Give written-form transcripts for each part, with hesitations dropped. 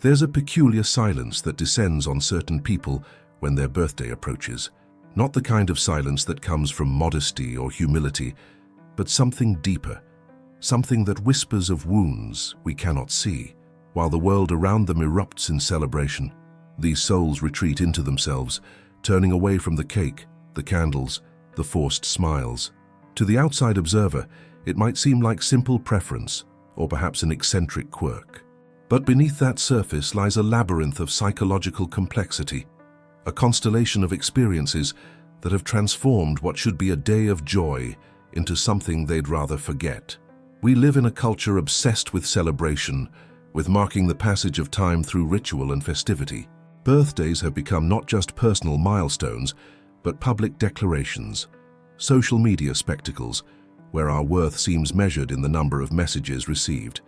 There's a peculiar silence that descends on certain people when their birthday approaches. Not the kind of silence that comes from modesty or humility, but something deeper, something that whispers of wounds we cannot see. While the world around them erupts in celebration, these souls retreat into themselves, turning away from the cake, the candles, the forced smiles. To the outside observer, it might seem like simple preference, or perhaps an eccentric quirk. But beneath that surface lies a labyrinth of psychological complexity, a constellation of experiences that have transformed what should be a day of joy into something they'd rather forget. We live in a culture obsessed with celebration, with marking the passage of time through ritual and festivity. Birthdays have become not just personal milestones, but public declarations, social media spectacles, where our worth seems measured in the number of messages received,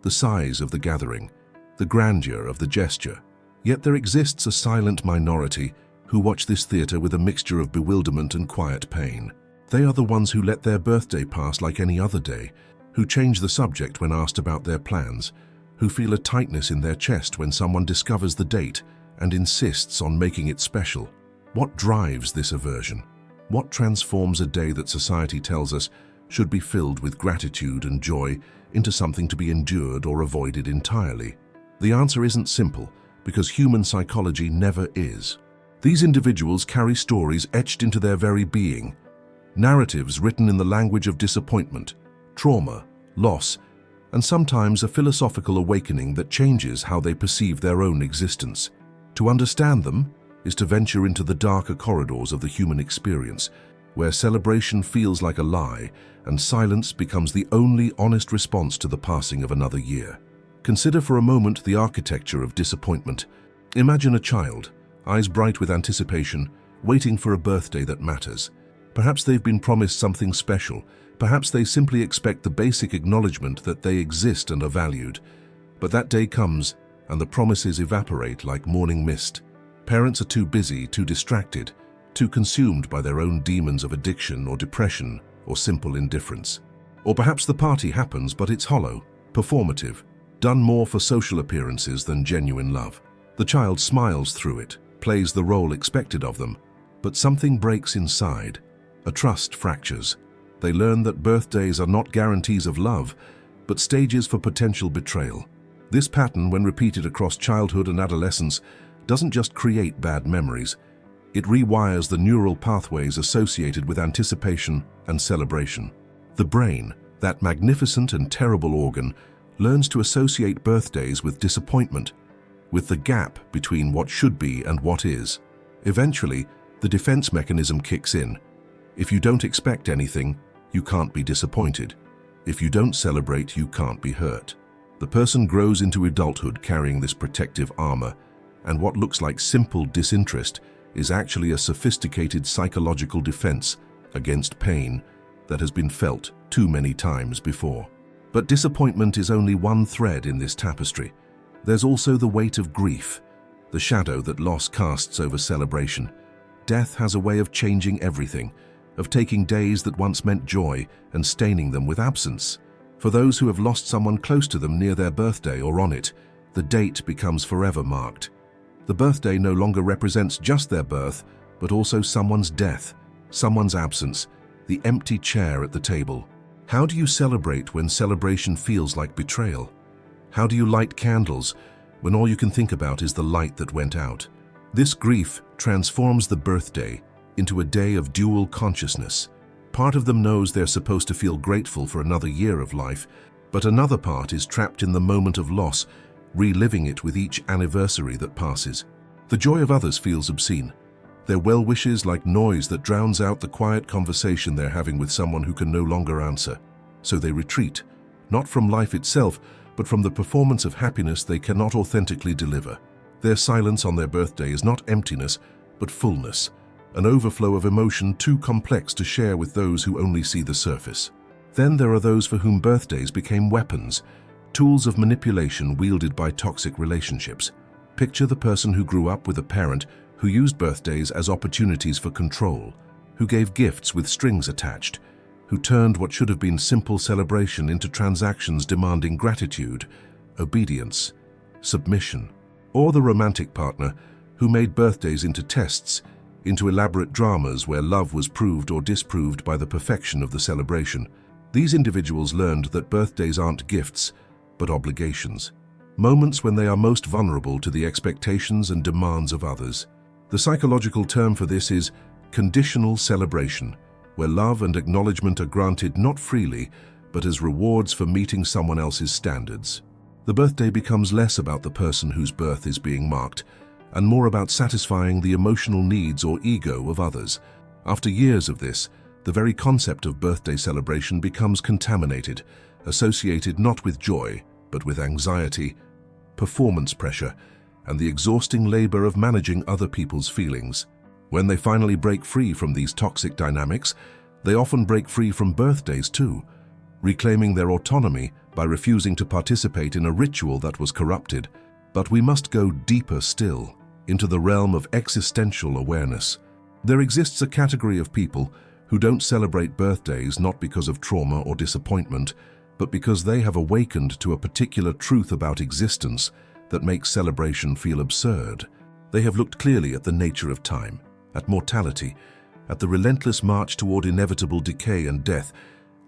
the size of the gathering, the grandeur of the gesture. Yet there exists a silent minority who watch this theater with a mixture of bewilderment and quiet pain. They are the ones who let their birthday pass like any other day, who change the subject when asked about their plans, who feel a tightness in their chest when someone discovers the date and insists on making it special. What drives this aversion? What transforms a day that society tells us should be filled with gratitude and joy into something to be endured or avoided entirely? The answer isn't simple, because human psychology never is. These individuals carry stories etched into their very being, narratives written in the language of disappointment, trauma, loss, and sometimes a philosophical awakening that changes how they perceive their own existence. To understand them is to venture into the darker corridors of the human experience, where celebration feels like a lie and silence becomes the only honest response to the passing of another year. Consider for a moment the architecture of disappointment. Imagine a child, eyes bright with anticipation, waiting for a birthday that matters. Perhaps they've been promised something special. Perhaps they simply expect the basic acknowledgement that they exist and are valued. But that day comes, and the promises evaporate like morning mist. Parents are too busy, too distracted, too consumed by their own demons of addiction or depression or simple indifference. Or perhaps the party happens, but it's hollow, performative, done more for social appearances than genuine love. The child smiles through it, plays the role expected of them, but something breaks inside. A trust fractures. They learn that birthdays are not guarantees of love, but stages for potential betrayal. This pattern, when repeated across childhood and adolescence, doesn't just create bad memories. It rewires the neural pathways associated with anticipation and celebration. The brain, that magnificent and terrible organ, learns to associate birthdays with disappointment, with the gap between what should be and what is. Eventually, the defense mechanism kicks in. If you don't expect anything, you can't be disappointed. If you don't celebrate, you can't be hurt. The person grows into adulthood carrying this protective armor, and what looks like simple disinterest is actually a sophisticated psychological defense against pain that has been felt too many times before. But disappointment is only one thread in this tapestry. There's also the weight of grief, the shadow that loss casts over celebration. Death has a way of changing everything, of taking days that once meant joy and staining them with absence. For those who have lost someone close to them near their birthday or on it, the date becomes forever marked. The birthday no longer represents just their birth, but also someone's death, someone's absence, the empty chair at the table. How do you celebrate when celebration feels like betrayal? How do you light candles when all you can think about is the light that went out? This grief transforms the birthday into a day of dual consciousness. Part of them knows they're supposed to feel grateful for another year of life, but another part is trapped in the moment of loss, reliving it with each anniversary that passes. The joy of others feels obscene. Their well-wishes like noise that drowns out the quiet conversation they're having with someone who can no longer answer. So they retreat, not from life itself, but from the performance of happiness they cannot authentically deliver. Their silence on their birthday is not emptiness, but fullness, an overflow of emotion too complex to share with those who only see the surface. Then there are those for whom birthdays became weapons, tools of manipulation wielded by toxic relationships. Picture the person who grew up with a parent who used birthdays as opportunities for control, who gave gifts with strings attached, who turned what should have been simple celebration into transactions demanding gratitude, obedience, submission. Or the romantic partner who made birthdays into tests, into elaborate dramas where love was proved or disproved by the perfection of the celebration. These individuals learned that birthdays aren't gifts, but obligations. Moments when they are most vulnerable to the expectations and demands of others. The psychological term for this is conditional celebration, where love and acknowledgement are granted not freely, but as rewards for meeting someone else's standards. The birthday becomes less about the person whose birth is being marked, and more about satisfying the emotional needs or ego of others. After years of this, the very concept of birthday celebration becomes contaminated, associated not with joy, but with anxiety, performance pressure, and the exhausting labor of managing other people's feelings. When they finally break free from these toxic dynamics, they often break free from birthdays too, reclaiming their autonomy by refusing to participate in a ritual that was corrupted. But we must go deeper still, into the realm of existential awareness. There exists a category of people who don't celebrate birthdays not because of trauma or disappointment, but because they have awakened to a particular truth about existence that makes celebration feel absurd. They have looked clearly at the nature of time, at mortality, at the relentless march toward inevitable decay and death,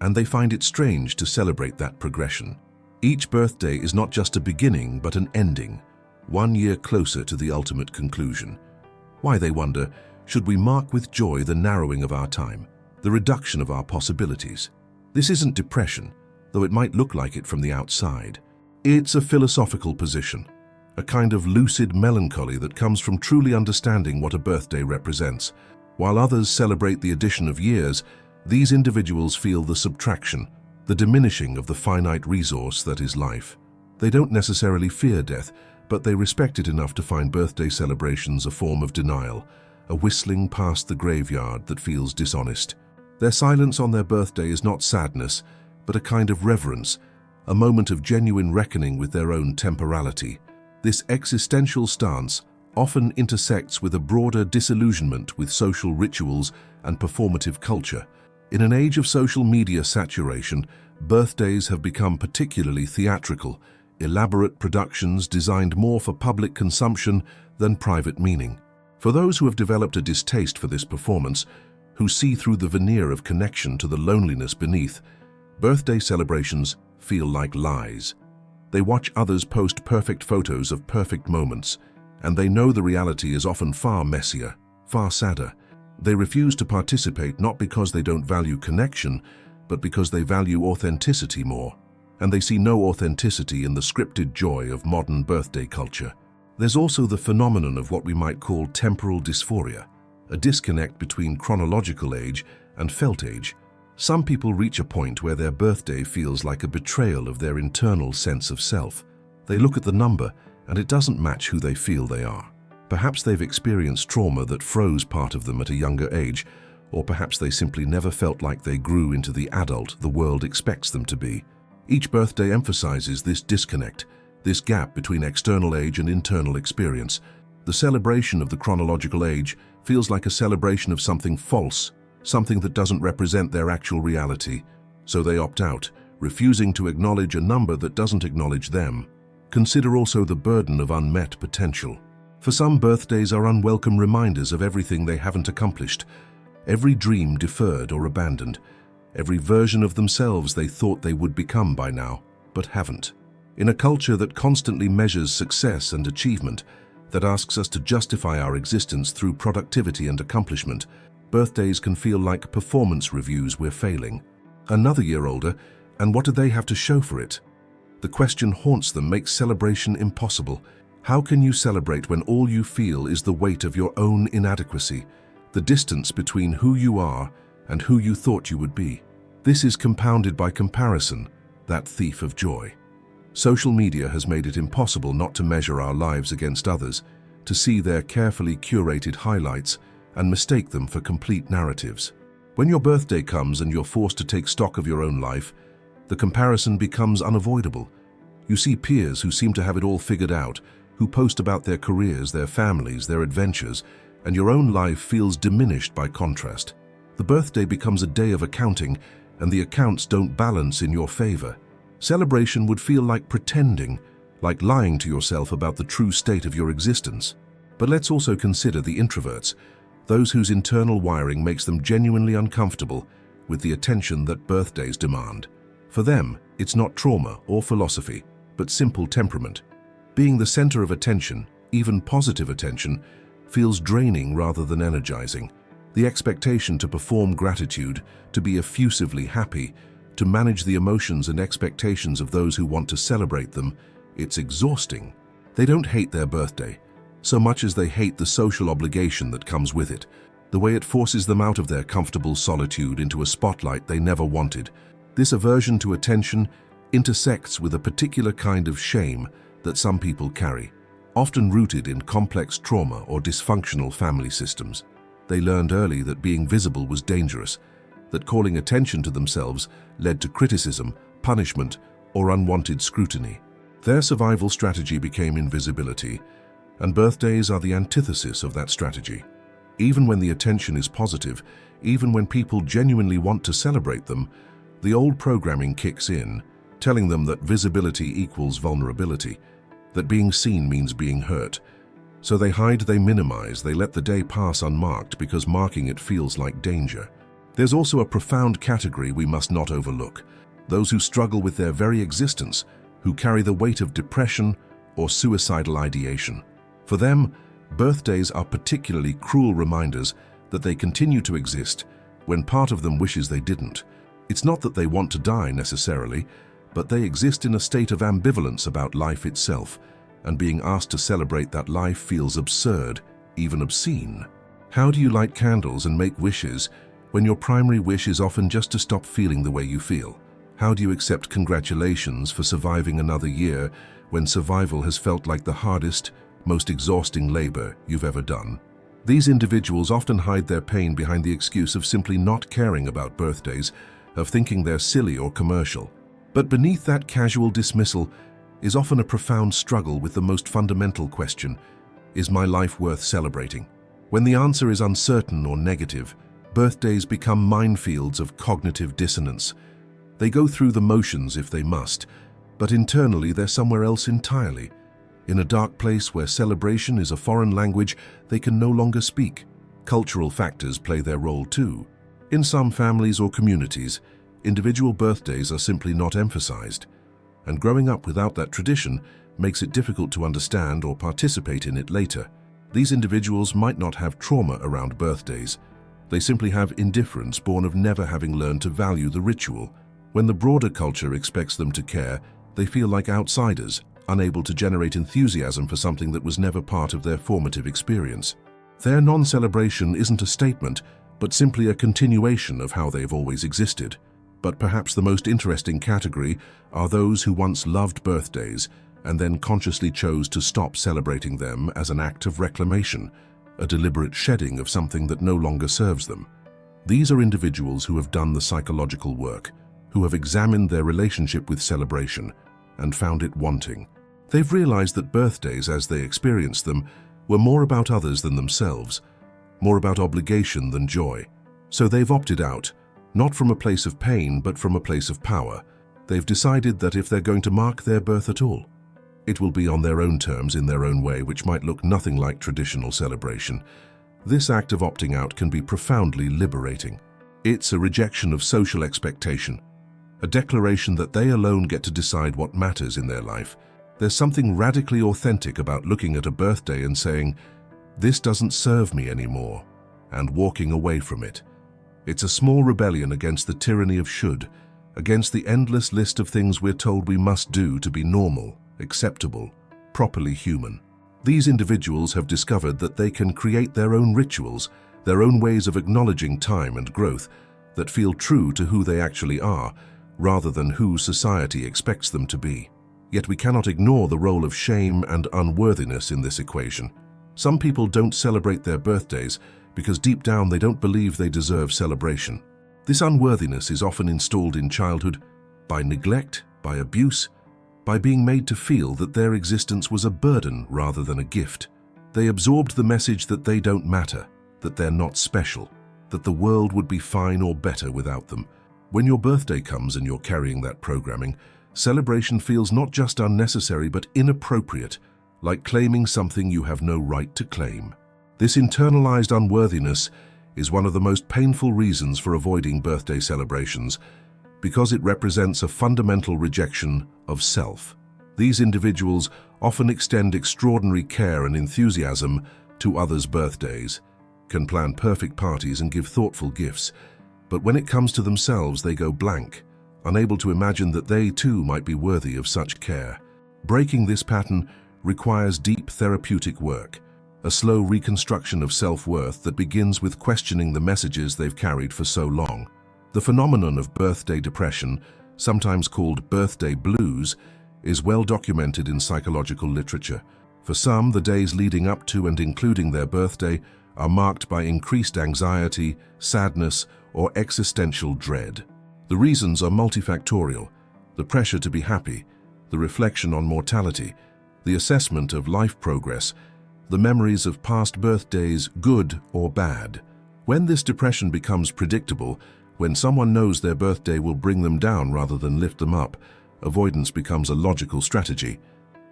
and they find it strange to celebrate that progression. Each birthday is not just a beginning, but an ending, 1 year closer to the ultimate conclusion. Why, they wonder, should we mark with joy the narrowing of our time, the reduction of our possibilities? This isn't depression, though it might look like it from the outside. It's a philosophical position, a kind of lucid melancholy that comes from truly understanding what a birthday represents. While others celebrate the addition of years, these individuals feel the subtraction, the diminishing of the finite resource that is life. They don't necessarily fear death, but they respect it enough to find birthday celebrations a form of denial, a whistling past the graveyard that feels dishonest. Their silence on their birthday is not sadness, but a kind of reverence, a moment of genuine reckoning with their own temporality. This existential stance often intersects with a broader disillusionment with social rituals and performative culture. In an age of social media saturation, birthdays have become particularly theatrical, elaborate productions designed more for public consumption than private meaning. For those who have developed a distaste for this performance, who see through the veneer of connection to the loneliness beneath, birthday celebrations feel like lies. They watch others post perfect photos of perfect moments, and they know the reality is often far messier, far sadder. They refuse to participate not because they don't value connection, but because they value authenticity more. And they see no authenticity in the scripted joy of modern birthday culture. There's also the phenomenon of what we might call temporal dysphoria, a disconnect between chronological age and felt age. Some people reach a point where their birthday feels like a betrayal of their internal sense of self. They look at the number, and it doesn't match who they feel they are. Perhaps they've experienced trauma that froze part of them at a younger age, or perhaps they simply never felt like they grew into the adult the world expects them to be. Each birthday emphasizes this disconnect, this gap between external age and internal experience. The celebration of the chronological age feels like a celebration of something false, something that doesn't represent their actual reality. So they opt out, refusing to acknowledge a number that doesn't acknowledge them. Consider also the burden of unmet potential. For some, birthdays are unwelcome reminders of everything they haven't accomplished, every dream deferred or abandoned, every version of themselves they thought they would become by now, but haven't. In a culture that constantly measures success and achievement, that asks us to justify our existence through productivity and accomplishment, birthdays can feel like performance reviews we're failing. Another year older, and what do they have to show for it? The question haunts them, makes celebration impossible. How can you celebrate when all you feel is the weight of your own inadequacy, the distance between who you are and who you thought you would be? This is compounded by comparison, that thief of joy. Social media has made it impossible not to measure our lives against others, to see their carefully curated highlights and mistake them for complete narratives. When your birthday comes and you're forced to take stock of your own life, the comparison becomes unavoidable. You see peers who seem to have it all figured out, who post about their careers, their families, their adventures, and your own life feels diminished by contrast. The birthday becomes a day of accounting, and the accounts don't balance in your favor. Celebration would feel like pretending, like lying to yourself about the true state of your existence. But let's also consider the introverts, those whose internal wiring makes them genuinely uncomfortable with the attention that birthdays demand. For them, it's not trauma or philosophy, but simple temperament. Being the center of attention, even positive attention, feels draining rather than energizing. The expectation to perform gratitude, to be effusively happy, to manage the emotions and expectations of those who want to celebrate them, it's exhausting. They don't hate their birthday, so much as they hate the social obligation that comes with it, the way it forces them out of their comfortable solitude into a spotlight they never wanted. This aversion to attention intersects with a particular kind of shame that some people carry, often rooted in complex trauma or dysfunctional family systems. They learned early that being visible was dangerous, that calling attention to themselves led to criticism, punishment, or unwanted scrutiny. Their survival strategy became invisibility, and birthdays are the antithesis of that strategy. Even when the attention is positive, even when people genuinely want to celebrate them, the old programming kicks in, telling them that visibility equals vulnerability, that being seen means being hurt. So they hide, they minimize, they let the day pass unmarked because marking it feels like danger. There's also a profound category we must not overlook: those who struggle with their very existence, who carry the weight of depression or suicidal ideation. For them, birthdays are particularly cruel reminders that they continue to exist when part of them wishes they didn't. It's not that they want to die necessarily, but they exist in a state of ambivalence about life itself, and being asked to celebrate that life feels absurd, even obscene. How do you light candles and make wishes when your primary wish is often just to stop feeling the way you feel? How do you accept congratulations for surviving another year when survival has felt like the hardest, most exhausting labor you've ever done? These individuals often hide their pain behind the excuse of simply not caring about birthdays, of thinking they're silly or commercial. But beneath that casual dismissal is often a profound struggle with the most fundamental question: is my life worth celebrating? When the answer is uncertain or negative, birthdays become minefields of cognitive dissonance. They go through the motions if they must, but internally they're somewhere else entirely. In a dark place where celebration is a foreign language they can no longer speak. Cultural factors play their role too. In some families or communities, individual birthdays are simply not emphasized, and growing up without that tradition makes it difficult to understand or participate in it later. These individuals might not have trauma around birthdays. They simply have indifference born of never having learned to value the ritual. When the broader culture expects them to care, they feel like outsiders, unable to generate enthusiasm for something that was never part of their formative experience. Their non-celebration isn't a statement, but simply a continuation of how they've always existed. But perhaps the most interesting category are those who once loved birthdays and then consciously chose to stop celebrating them as an act of reclamation, a deliberate shedding of something that no longer serves them. These are individuals who have done the psychological work, who have examined their relationship with celebration and found it wanting. They've realized that birthdays, as they experienced them, were more about others than themselves, more about obligation than joy. So they've opted out, not from a place of pain, but from a place of power. They've decided that if they're going to mark their birth at all, it will be on their own terms, in their own way, which might look nothing like traditional celebration. This act of opting out can be profoundly liberating. It's a rejection of social expectation, a declaration that they alone get to decide what matters in their life. There's something radically authentic about looking at a birthday and saying, "This doesn't serve me anymore," and walking away from it. It's a small rebellion against the tyranny of should, against the endless list of things we're told we must do to be normal, acceptable, properly human. These individuals have discovered that they can create their own rituals, their own ways of acknowledging time and growth that feel true to who they actually are, rather than who society expects them to be. Yet we cannot ignore the role of shame and unworthiness in this equation. Some people don't celebrate their birthdays because deep down they don't believe they deserve celebration. This unworthiness is often installed in childhood by neglect, by abuse, by being made to feel that their existence was a burden rather than a gift. They absorbed the message that they don't matter, that they're not special, that the world would be fine or better without them. When your birthday comes and you're carrying that programming, Celebration feels not just unnecessary but inappropriate, like claiming something you have no right to claim. This internalized unworthiness is one of the most painful reasons for avoiding birthday celebrations, because it represents a fundamental rejection of self. These individuals often extend extraordinary care and enthusiasm to others' birthdays, can plan perfect parties and give thoughtful gifts, but when it comes to themselves, they go blank, unable to imagine that they too might be worthy of such care. Breaking this pattern requires deep therapeutic work, a slow reconstruction of self-worth that begins with questioning the messages they've carried for so long. The phenomenon of birthday depression, sometimes called birthday blues, is well documented in psychological literature. For some, the days leading up to and including their birthday are marked by increased anxiety, sadness, or existential dread. The reasons are multifactorial: the pressure to be happy, the reflection on mortality, the assessment of life progress, the memories of past birthdays, good or bad. When this depression becomes predictable, when someone knows their birthday will bring them down rather than lift them up, avoidance becomes a logical strategy.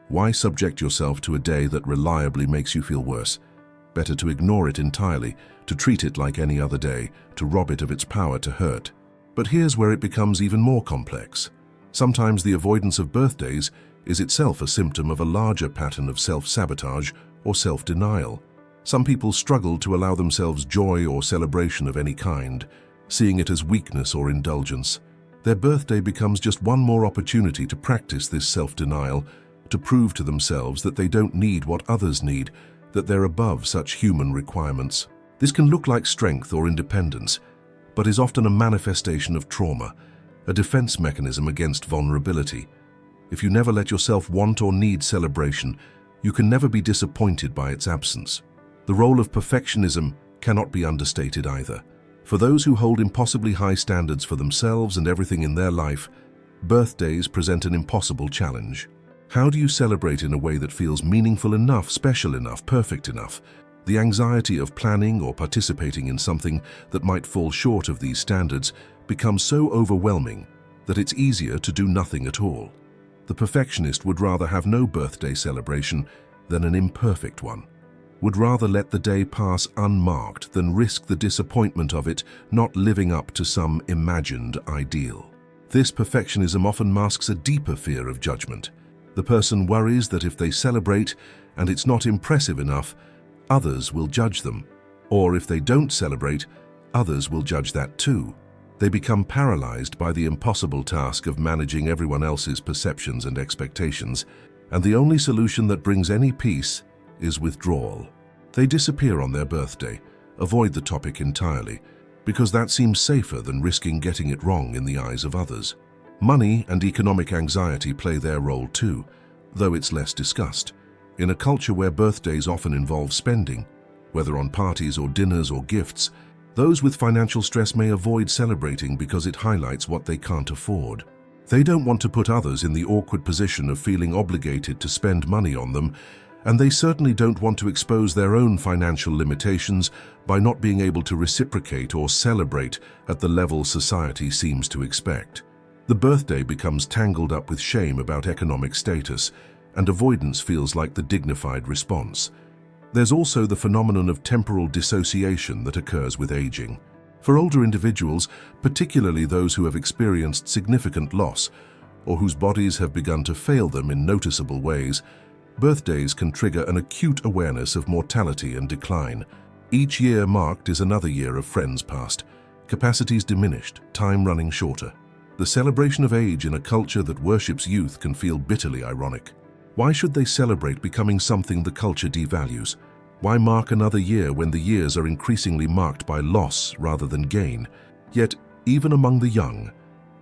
Why subject yourself to a day that reliably makes you feel worse? Better to ignore it entirely, to treat it like any other day, to rob it of its power to hurt. But here's where it becomes even more complex. Sometimes the avoidance of birthdays is itself a symptom of a larger pattern of self-sabotage or self-denial. Some people struggle to allow themselves joy or celebration of any kind, seeing it as weakness or indulgence. Their birthday becomes just one more opportunity to practice this self-denial, to prove to themselves that they don't need what others need, that they're above such human requirements. This can look like strength or independence, but is often a manifestation of trauma, a defense mechanism against vulnerability. If you never let yourself want or need celebration, you can never be disappointed by its absence. The role of perfectionism cannot be understated either. For those who hold impossibly high standards for themselves and everything in their life, birthdays present an impossible challenge. How do you celebrate in a way that feels meaningful enough, special enough, perfect enough? The anxiety of planning or participating in something that might fall short of these standards becomes so overwhelming that it's easier to do nothing at all. The perfectionist would rather have no birthday celebration than an imperfect one, would rather let the day pass unmarked than risk the disappointment of it not living up to some imagined ideal. This perfectionism often masks a deeper fear of judgment. The person worries that if they celebrate and it's not impressive enough, others will judge them. Or if they don't celebrate, others will judge that too. They become paralyzed by the impossible task of managing everyone else's perceptions and expectations, and the only solution that brings any peace is withdrawal. They disappear on their birthday, avoid the topic entirely, because that seems safer than risking getting it wrong in the eyes of others. Money and economic anxiety play their role too, though it's less discussed. In a culture where birthdays often involve spending, whether on parties or dinners or gifts, those with financial stress may avoid celebrating because it highlights what they can't afford. They don't want to put others in the awkward position of feeling obligated to spend money on them, and they certainly don't want to expose their own financial limitations by not being able to reciprocate or celebrate at the level society seems to expect. The birthday becomes tangled up with shame about economic status, and avoidance feels like the dignified response. There's also the phenomenon of temporal dissociation that occurs with aging. For older individuals, particularly those who have experienced significant loss or whose bodies have begun to fail them in noticeable ways, birthdays can trigger an acute awareness of mortality and decline. Each year marked is another year of friends past, capacities diminished, time running shorter. The celebration of age in a culture that worships youth can feel bitterly ironic. Why should they celebrate becoming something the culture devalues? Why mark another year when the years are increasingly marked by loss rather than gain? Yet, even among the young,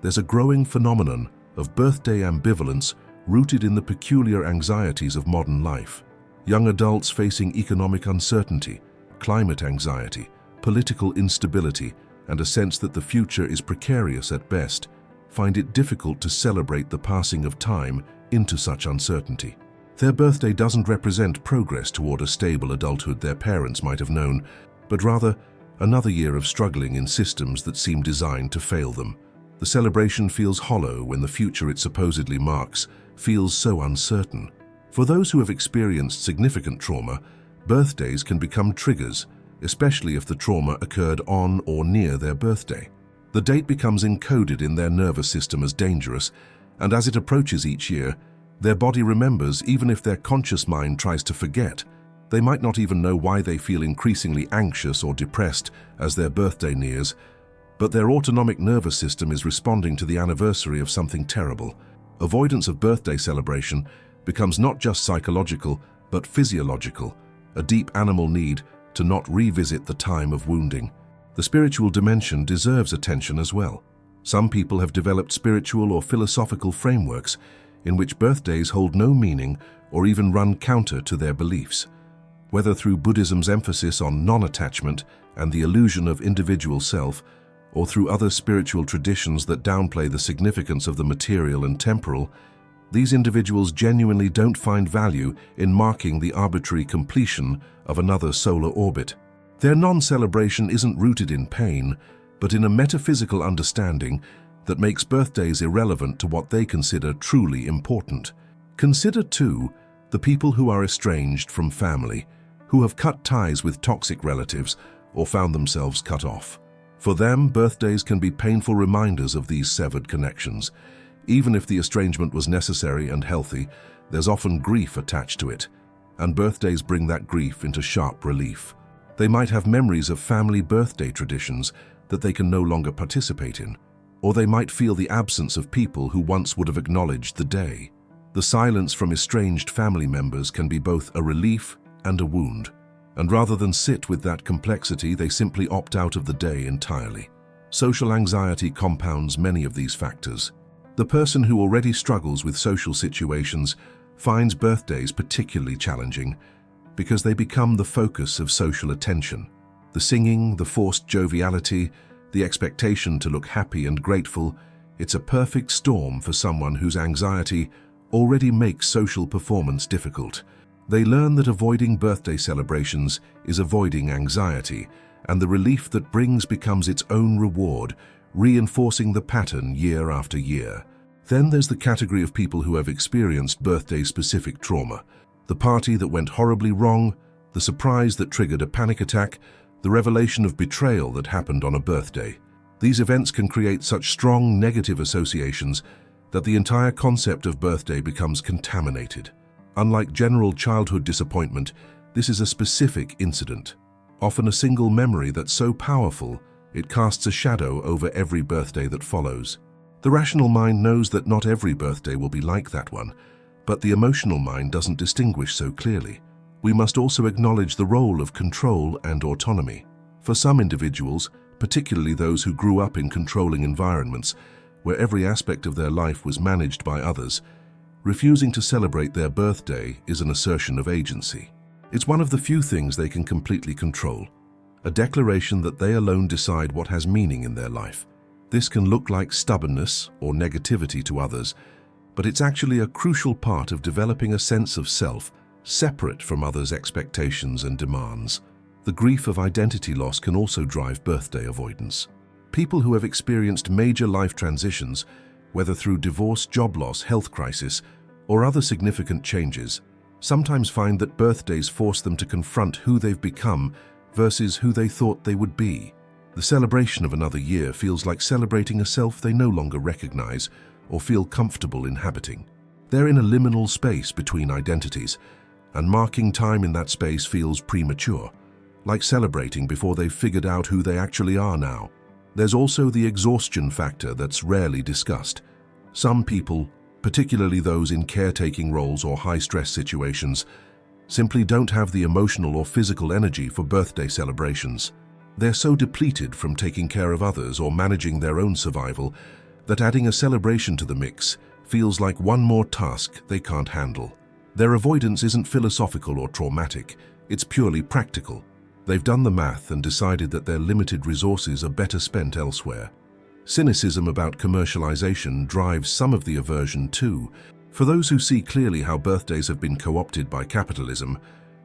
there's a growing phenomenon of birthday ambivalence rooted in the peculiar anxieties of modern life. Young adults facing economic uncertainty, climate anxiety, political instability, and a sense that the future is precarious at best, find it difficult to celebrate the passing of time into such uncertainty. Their birthday doesn't represent progress toward a stable adulthood their parents might have known, but rather another year of struggling in systems that seem designed to fail them. The celebration feels hollow when the future it supposedly marks feels so uncertain. For those who have experienced significant trauma, birthdays can become triggers, especially if the trauma occurred on or near their birthday. The date becomes encoded in their nervous system as dangerous, and as it approaches each year, their body remembers even if their conscious mind tries to forget. They might not even know why they feel increasingly anxious or depressed as their birthday nears, but their autonomic nervous system is responding to the anniversary of something terrible. Avoidance of birthday celebration becomes not just psychological, but physiological, a deep animal need to not revisit the time of wounding. The spiritual dimension deserves attention as well. Some people have developed spiritual or philosophical frameworks in which birthdays hold no meaning or even run counter to their beliefs. Whether through Buddhism's emphasis on non-attachment and the illusion of individual self, or through other spiritual traditions that downplay the significance of the material and temporal, these individuals genuinely don't find value in marking the arbitrary completion of another solar orbit. Their non-celebration isn't rooted in pain, but in a metaphysical understanding that makes birthdays irrelevant to what they consider truly important. Consider, too, the people who are estranged from family, who have cut ties with toxic relatives or found themselves cut off. For them, birthdays can be painful reminders of these severed connections. Even if the estrangement was necessary and healthy, there's often grief attached to it, and birthdays bring that grief into sharp relief. They might have memories of family birthday traditions that they can no longer participate in, or they might feel the absence of people who once would have acknowledged the day. The silence from estranged family members can be both a relief and a wound, and rather than sit with that complexity, they simply opt out of the day entirely. Social anxiety compounds many of these factors. The person who already struggles with social situations finds birthdays particularly challenging because they become the focus of social attention. The singing, the forced joviality, the expectation to look happy and grateful, it's a perfect storm for someone whose anxiety already makes social performance difficult. They learn that avoiding birthday celebrations is avoiding anxiety, and the relief that brings becomes its own reward, reinforcing the pattern year after year. Then there's the category of people who have experienced birthday-specific trauma. The party that went horribly wrong, the surprise that triggered a panic attack, the revelation of betrayal that happened on a birthday. These events can create such strong negative associations that the entire concept of birthday becomes contaminated. Unlike general childhood disappointment, this is a specific incident, often a single memory that's so powerful it casts a shadow over every birthday that follows. The rational mind knows that not every birthday will be like that one, but the emotional mind doesn't distinguish so clearly. We must also acknowledge the role of control and autonomy. For some individuals, particularly those who grew up in controlling environments where every aspect of their life was managed by others, refusing to celebrate their birthday is an assertion of agency. It's one of the few things they can completely control, a declaration that they alone decide what has meaning in their life. This can look like stubbornness or negativity to others, but it's actually a crucial part of developing a sense of self separate from others' expectations and demands. The grief of identity loss can also drive birthday avoidance. People who have experienced major life transitions, whether through divorce, job loss, health crisis, or other significant changes, sometimes find that birthdays force them to confront who they've become versus who they thought they would be. The celebration of another year feels like celebrating a self they no longer recognize or feel comfortable inhabiting. They're in a liminal space between identities, and marking time in that space feels premature, like celebrating before they've figured out who they actually are now. There's also the exhaustion factor that's rarely discussed. Some people, particularly those in caretaking roles or high-stress situations, simply don't have the emotional or physical energy for birthday celebrations. They're so depleted from taking care of others or managing their own survival that adding a celebration to the mix feels like one more task they can't handle. Their avoidance isn't philosophical or traumatic, it's purely practical. They've done the math and decided that their limited resources are better spent elsewhere. Cynicism about commercialization drives some of the aversion too. For those who see clearly how birthdays have been co-opted by capitalism,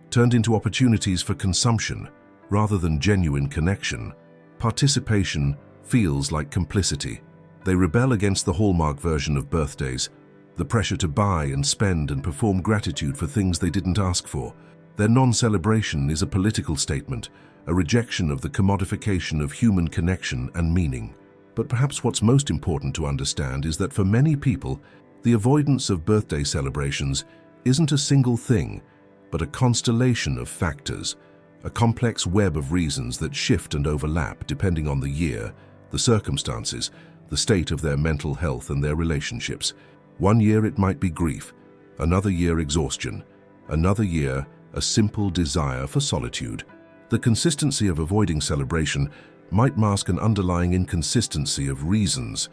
turned into opportunities for consumption rather than genuine connection, participation feels like complicity. They rebel against the hallmark version of birthdays, the pressure to buy and spend and perform gratitude for things they didn't ask for. Their non-celebration is a political statement, a rejection of the commodification of human connection and meaning. But perhaps what's most important to understand is that for many people, the avoidance of birthday celebrations isn't a single thing, but a constellation of factors, a complex web of reasons that shift and overlap depending on the year, the circumstances, the state of their mental health and their relationships. One year it might be grief, another year exhaustion, another year a simple desire for solitude. The consistency of avoiding celebration might mask an underlying inconsistency of reasons,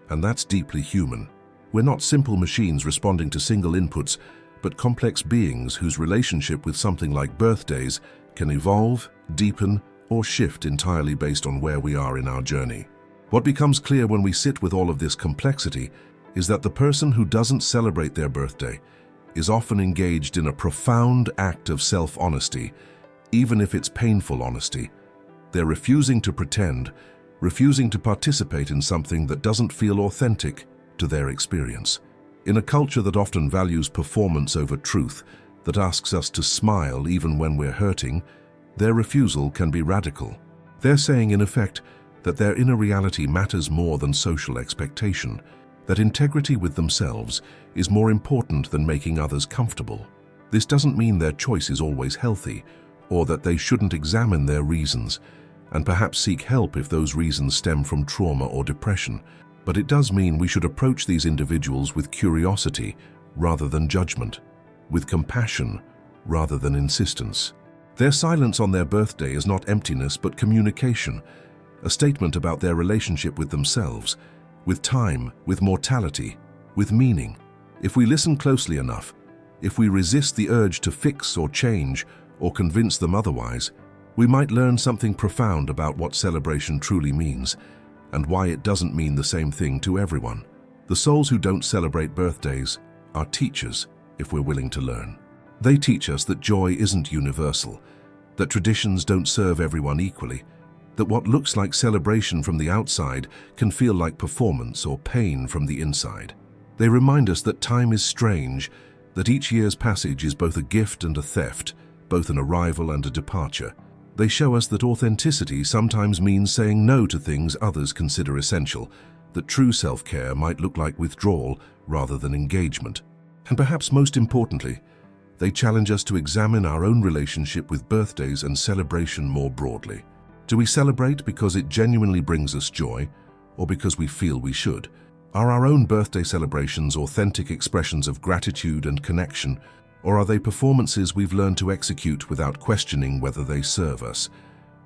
and that's deeply human. We're not simple machines responding to single inputs, but complex beings whose relationship with something like birthdays can evolve, deepen, or shift entirely based on where we are in our journey. What becomes clear when we sit with all of this complexity is that the person who doesn't celebrate their birthday is often engaged in a profound act of self-honesty, even if it's painful honesty. They're refusing to pretend, refusing to participate in something that doesn't feel authentic to their experience. In a culture that often values performance over truth, that asks us to smile even when we're hurting, their refusal can be radical. They're saying, in effect, that their inner reality matters more than social expectation, that integrity with themselves is more important than making others comfortable. This doesn't mean their choice is always healthy, or that they shouldn't examine their reasons, and perhaps seek help if those reasons stem from trauma or depression. But it does mean we should approach these individuals with curiosity rather than judgment, with compassion rather than insistence. Their silence on their birthday is not emptiness but communication, a statement about their relationship with themselves, with time, with mortality, with meaning. If we listen closely enough, if we resist the urge to fix or change or convince them otherwise, we might learn something profound about what celebration truly means and why it doesn't mean the same thing to everyone. The souls who don't celebrate birthdays are teachers if we're willing to learn. They teach us that joy isn't universal, that traditions don't serve everyone equally, that what looks like celebration from the outside can feel like performance or pain from the inside. They remind us that time is strange, that each year's passage is both a gift and a theft, both an arrival and a departure. They show us that authenticity sometimes means saying no to things others consider essential, that true self-care might look like withdrawal rather than engagement. And perhaps most importantly, they challenge us to examine our own relationship with birthdays and celebration more broadly. Do we celebrate because it genuinely brings us joy, or because we feel we should? Are our own birthday celebrations authentic expressions of gratitude and connection, or are they performances we've learned to execute without questioning whether they serve us?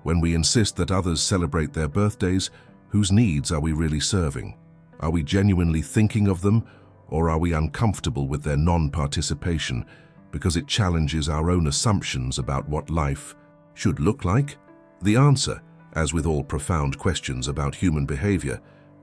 When we insist that others celebrate their birthdays, whose needs are we really serving? Are we genuinely thinking of them, or are we uncomfortable with their non-participation because it challenges our own assumptions about what life should look like? The answer, as with all profound questions about human behavior,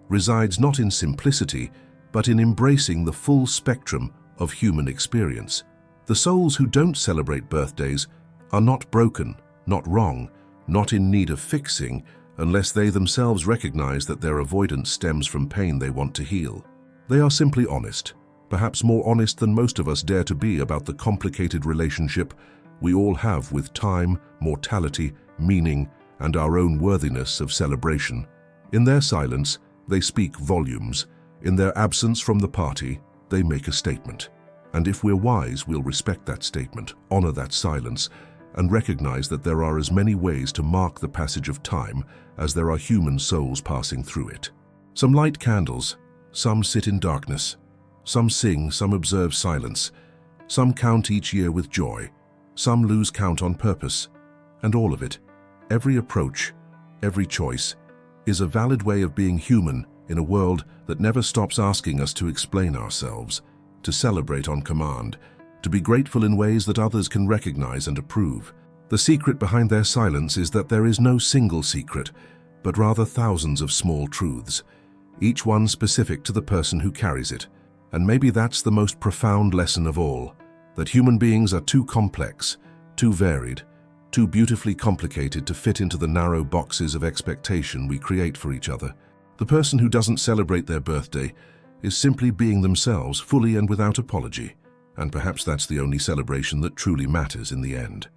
resides not in simplicity, but in embracing the full spectrum of human experience. The souls who don't celebrate birthdays are not broken, not wrong, not in need of fixing, unless they themselves recognize that their avoidance stems from pain they want to heal. They are simply honest, perhaps more honest than most of us dare to be about the complicated relationship we all have with time, mortality, meaning, and our own worthiness of celebration. In their silence, they speak volumes. In their absence from the party, they make a statement. And if we're wise, we'll respect that statement, honor that silence, and recognize that there are as many ways to mark the passage of time as there are human souls passing through it. Some light candles, some sit in darkness, some sing, some observe silence, some count each year with joy, some lose count on purpose, and all of it, every approach, every choice, is a valid way of being human in a world that never stops asking us to explain ourselves, to celebrate on command, to be grateful in ways that others can recognize and approve. The secret behind their silence is that there is no single secret, but rather thousands of small truths, each one specific to the person who carries it. And maybe that's the most profound lesson of all, that human beings are too complex, too varied, too beautifully complicated to fit into the narrow boxes of expectation we create for each other. The person who doesn't celebrate their birthday is simply being themselves fully and without apology, and perhaps that's the only celebration that truly matters in the end.